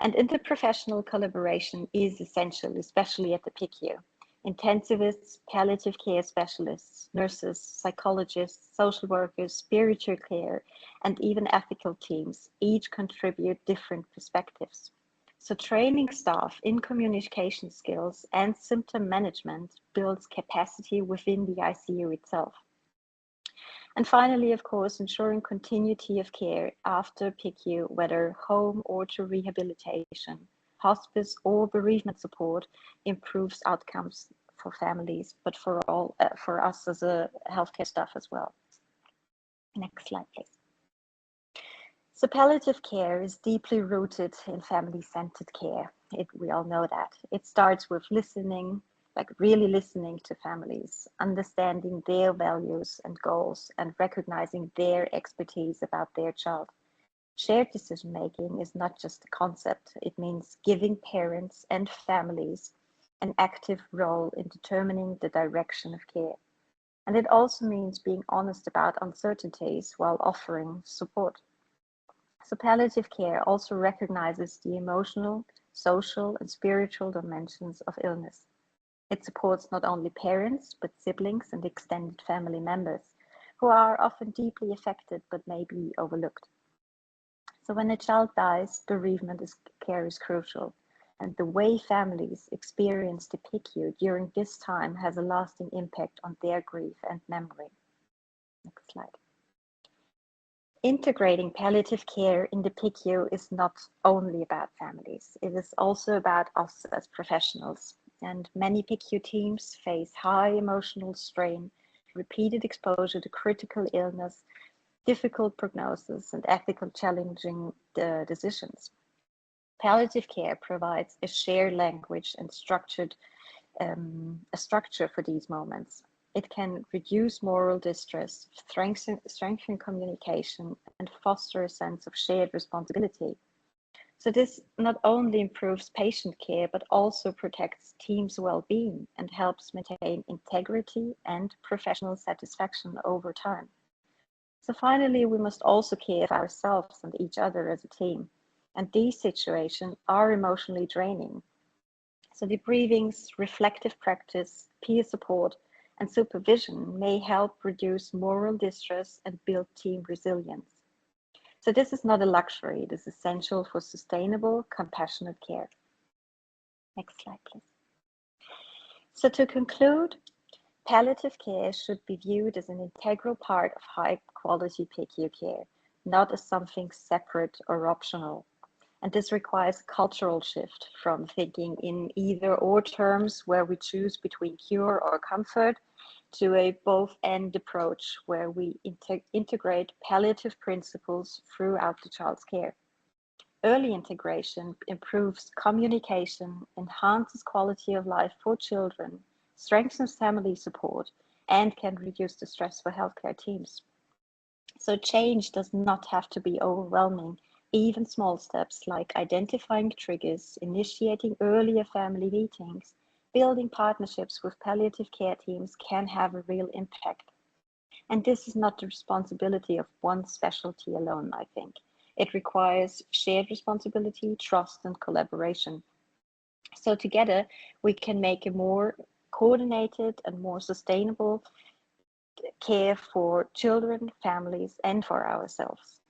And interprofessional collaboration is essential, especially at the PICU. Intensivists, palliative care specialists, nurses, psychologists, social workers, spiritual care, and even ethical teams each contribute different perspectives. So training staff in communication skills and symptom management builds capacity within the ICU itself. And finally, of course, ensuring continuity of care after PICU, whether home or to rehabilitation, hospice or bereavement support, improves outcomes for families, but for us as a healthcare staff as well. Next slide, please. So palliative care is deeply rooted in family-centered care. We all know that. It starts with listening, like really listening to families, understanding their values and goals, and recognizing their expertise about their child. Shared decision-making is not just a concept. It means giving parents and families an active role in determining the direction of care. And it also means being honest about uncertainties while offering support. So palliative care also recognizes the emotional, social, and spiritual dimensions of illness. It supports not only parents, but siblings and extended family members who are often deeply affected but may be overlooked. So when a child dies, bereavement care is crucial, and the way families experience the PICU during this time has a lasting impact on their grief and memory. Next slide. Integrating palliative care in the PICU is not only about families, it is also about us as professionals. And many PICU teams face high emotional strain, repeated exposure to critical illness, difficult prognosis, and ethical challenging decisions. Palliative care provides a shared language and a structure for these moments. It can reduce moral distress, strengthen communication, and foster a sense of shared responsibility. So this not only improves patient care, but also protects teams' well-being and helps maintain integrity and professional satisfaction over time. So finally, we must also care for ourselves and each other as a team. And these situations are emotionally draining. So debriefings, reflective practice, peer support, and supervision may help reduce moral distress and build team resilience. So this is not a luxury, it is essential for sustainable, compassionate care. Next slide, please. So to conclude, palliative care should be viewed as an integral part of high-quality PICU care, not as something separate or optional. And this requires a cultural shift from thinking in either or terms where we choose between cure or comfort to a both-and approach where we integrate palliative principles throughout the child's care. Early integration improves communication, enhances quality of life for children, strengthens family support, and can reduce the stress for healthcare teams. So change does not have to be overwhelming. Even small steps like identifying triggers, initiating earlier family meetings, building partnerships with palliative care teams can have a real impact. And this is not the responsibility of one specialty alone, I think. It requires shared responsibility, trust, and collaboration. So together, we can make a more coordinated and more sustainable care for children, families, and for ourselves.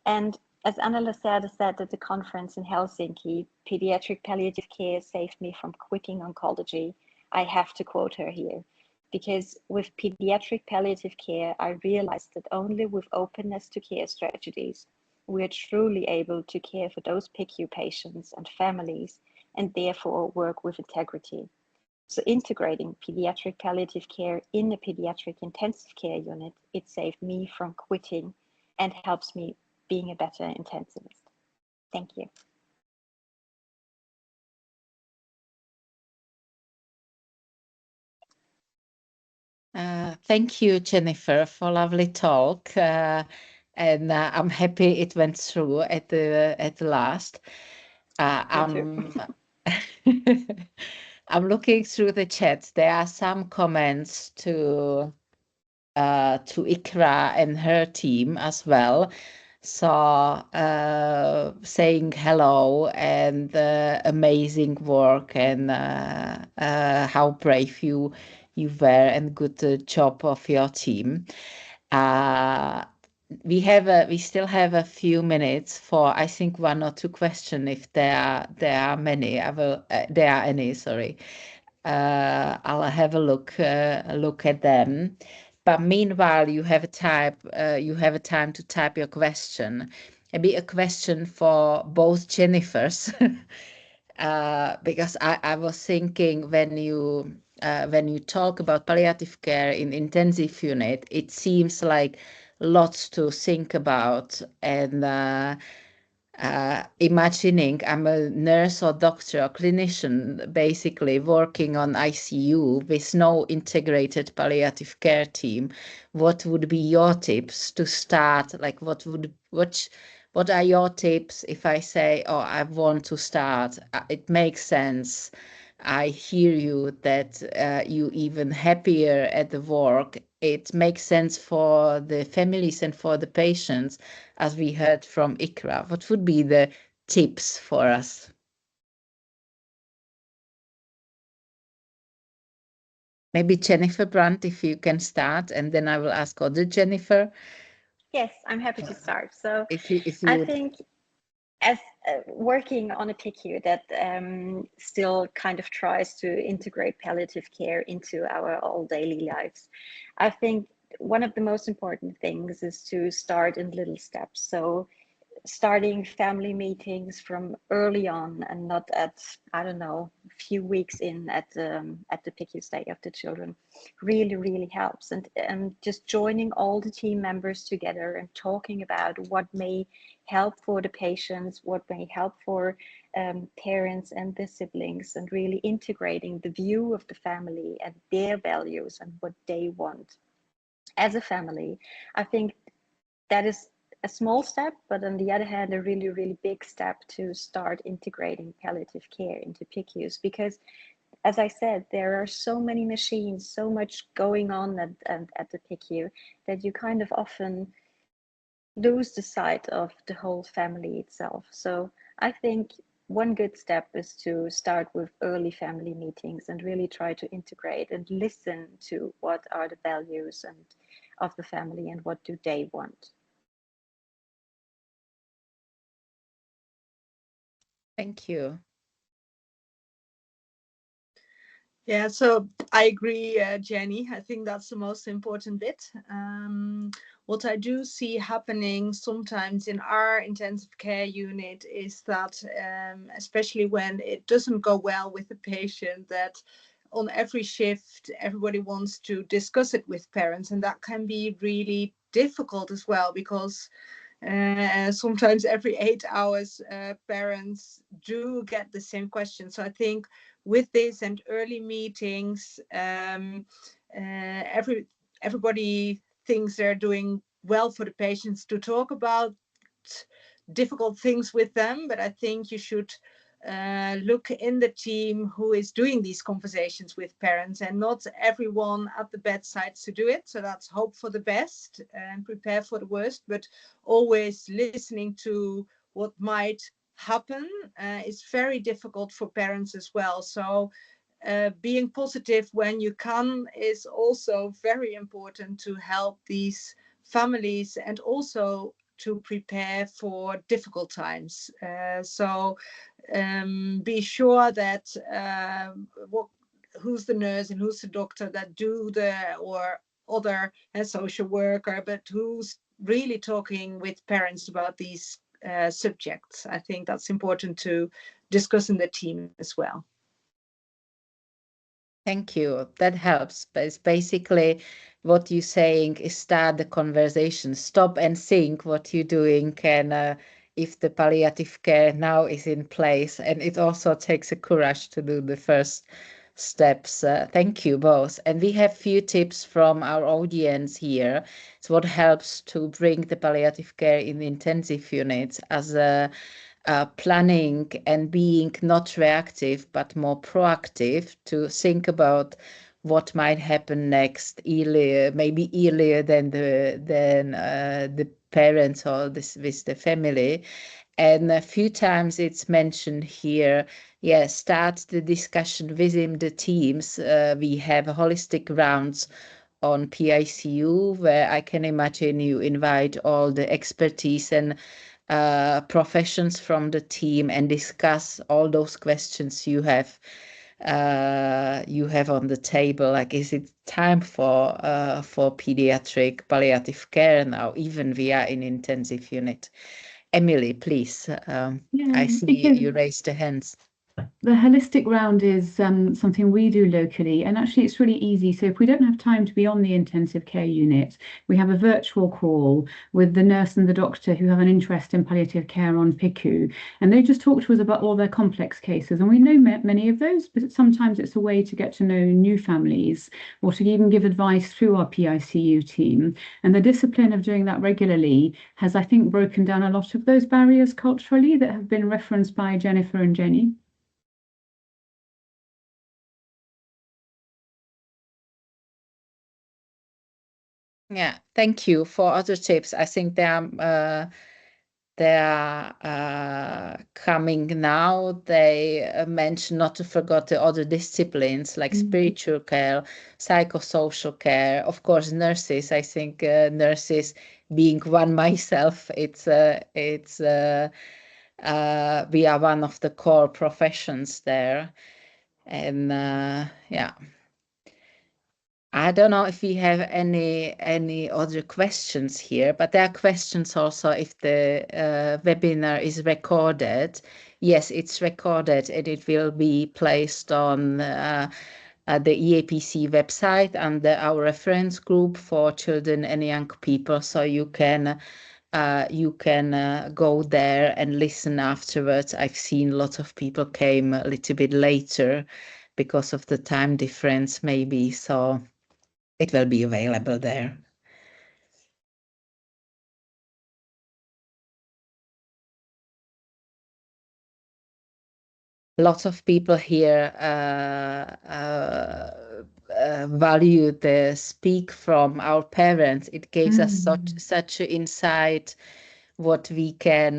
And as Anna Lacerda said at the conference in Helsinki, pediatric palliative care saved me from quitting oncology. I have to quote her here. Because with pediatric palliative care, I realized that only with openness to care strategies, we are truly able to care for those PICU patients and families, and therefore work with integrity. So integrating pediatric palliative care in a pediatric intensive care unit, it saved me from quitting and helps me being a better intensivist. Thank you. Thank you, Jennifer, for lovely talk. And I'm happy it went through at the last. I'm I'm looking through the chat. There are some comments to Ikra and her team as well. So saying hello and amazing work and how brave you were and good job of your team. We still have a few minutes for, I think, one or two questions if there are many. There are any, sorry. I'll have a look at them. But meanwhile, you have a time to type your question. Maybe a question for both Jennifers, because I was thinking when you talk about palliative care in intensive unit, it seems like lots to think about and. Imagining I'm a nurse or doctor or clinician basically working on ICU with no integrated palliative care team, what would be your tips to start? Like what are your tips if I say, oh, I want to start? It makes sense. I hear you that you even happier at the work. It makes sense for the families and for the patients, as we heard from Ikra. What would be the tips for us? Maybe Jennifer Brandt, if you can start, and then I will ask other Jennifer. Yes, I'm happy to start. So if you I would. think as working on a PICU that still kind of tries to integrate palliative care into our all daily lives, I think one of the most important things is to start in little steps. So starting family meetings from early on and not at, I don't know, a few weeks in at the PICU stage of the children really helps. And just joining all the team members together and talking about what may help for the patients, what may help for parents and the siblings, and really integrating the view of the family and their values and what they want as a family. I think that is a small step, but on the other hand, a really big step to start integrating palliative care into PICUs. Because, as I said, there are so many machines, so much going on at the PICU that you kind of often lose the sight of the whole family itself. So I think one good step is to start with early family meetings and really try to integrate and listen to what are the values and of the family and what do they want. Thank you. Yeah, so I agree, Jenny. I think that's the most important bit. What I do see happening sometimes in our intensive care unit is that, especially when it doesn't go well with the patient, that on every shift, everybody wants to discuss it with parents, and that can be really difficult as well, because sometimes every 8 hours, parents do get the same question. So I think with this and early meetings, everybody thinks they're doing well for the patients to talk about difficult things with them, but I think you should look in the team who is doing these conversations with parents, and not everyone at the bedside to do it. So that's hope for the best and prepare for the worst, but always listening to what might happen is very difficult for parents as well. So being positive when you can is also very important to help these families and also to prepare for difficult times. So be sure that who's the nurse and who's the doctor that do or other social worker, but who's really talking with parents about these subjects. I think that's important to discuss in the team as well. Thank you. That helps. But it's basically what you're saying is start the conversation, stop and think what you're doing, and if the palliative care now is in place. And it also takes a courage to do the first steps. Thank you both. And we have few tips from our audience here. It's what helps to bring the palliative care in the intensive units as a planning and being not reactive but more proactive, to think about what might happen next earlier, maybe earlier than the parents or with the family. And a few times it's mentioned here, start the discussion within the teams. We have holistic rounds on PICU, where I can imagine you invite all the expertise and professions from the team and discuss all those questions you have on the table. Like, is it time for pediatric palliative care now, even we are in intensive unit? Emily, please. I see you raised the hands. The holistic round is something we do locally, and actually it's really easy. So if we don't have time to be on the intensive care unit, we have a virtual call with the nurse and the doctor who have an interest in palliative care on PICU, and they just talk to us about all their complex cases. And we know many of those, but sometimes it's a way to get to know new families or to even give advice through our PICU team. And the discipline of doing that regularly has, I think, broken down a lot of those barriers culturally that have been referenced by Jennifer and Jenny. Yeah, thank you for other tips. I think they are coming now. They mention not to forget the other disciplines like spiritual care, psychosocial care, of course, nurses. I think nurses, being one myself, we are one of the core professions there, and yeah. I don't know if we have any other questions here, but there are questions also if the webinar is recorded. Yes, it's recorded and it will be placed on the EAPC website under our reference group for children and young people, so you can go there and listen afterwards. I've seen lots of people came a little bit later because of the time difference, maybe, so it will be available there. Lots of people here value the speak from our parents. It gives us such an insight what we can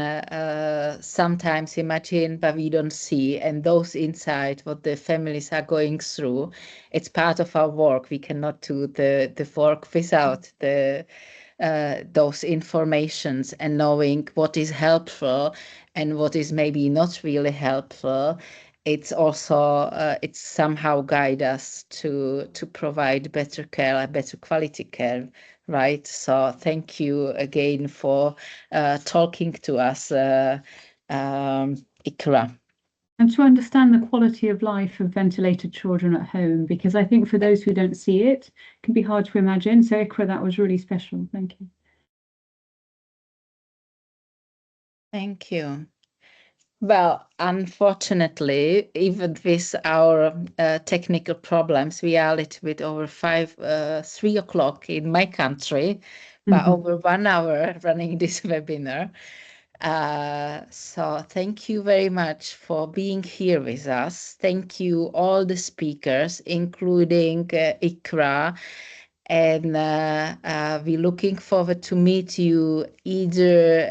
sometimes imagine, but we don't see. And those insights, what the families are going through, it's part of our work. We cannot do the work without those informations and knowing what is helpful and what is maybe not really helpful. It's also it's somehow guide us to provide better care, better quality care, right? So thank you again for talking to us, Ikra. And to understand the quality of life of ventilated children at home, because I think for those who don't see it, it can be hard to imagine. So Ikra, that was really special. Thank you. Thank you. Well, unfortunately, even with our technical problems, we are a little bit over 3 o'clock in my country, but over 1 hour running this webinar. So thank you very much for being here with us. Thank you all the speakers, including Ikra. And we're looking forward to meet you either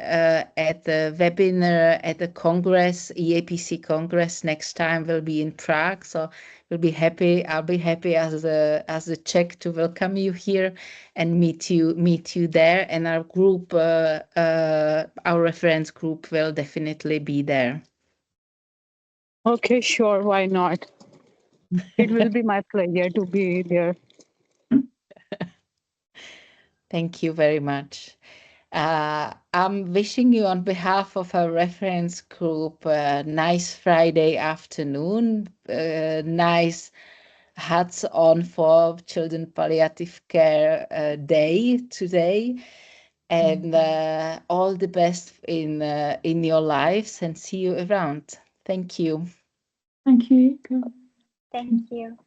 at the webinar at the Congress, EAPC Congress. Next time will be in Prague, so we'll be happy. I'll be happy as a Czech to welcome you here and meet you there. And our group, our reference group, will definitely be there. Okay, sure. Why not? It will be my pleasure to be there. Thank you very much. I'm wishing you on behalf of our reference group a nice Friday afternoon, nice hats on for Children Palliative Care Day today, and all the best in your lives, and see you around. Thank you. Thank you. Thank you.